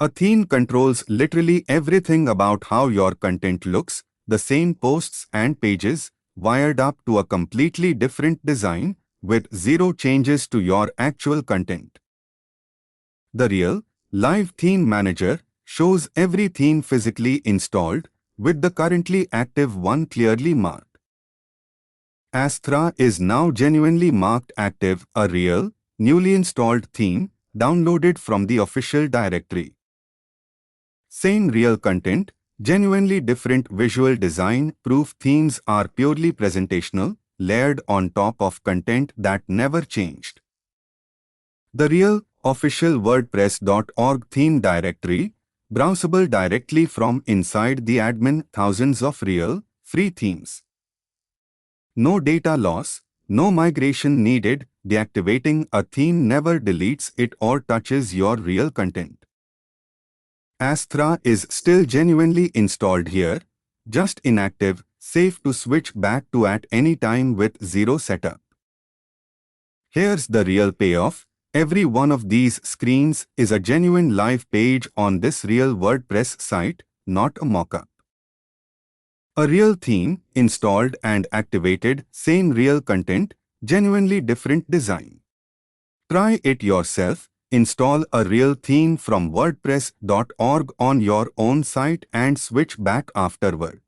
A theme controls literally everything about how your content looks, the same posts and pages, wired up to a completely different design, with zero changes to your actual content. The real, live theme manager shows every theme physically installed, with the currently active one clearly marked. Astra is now genuinely marked active, a real, newly installed theme, downloaded from the official directory. Same real content, genuinely different visual design proof themes are purely presentational, layered on top of content that never changed. The real, official WordPress.org theme directory, browsable directly from inside the admin, thousands of real, free themes. No data loss, no migration needed, deactivating a theme never deletes it or touches your real content. Astra is still genuinely installed here, just inactive, safe to switch back to at any time with zero setup. Here's the real payoff. Every one of these screens is a genuine live page on this real WordPress site, not a mockup. A real theme, installed and activated, same real content, genuinely different design. Try it yourself. Install a real theme from WordPress.org on your own site and switch back afterward.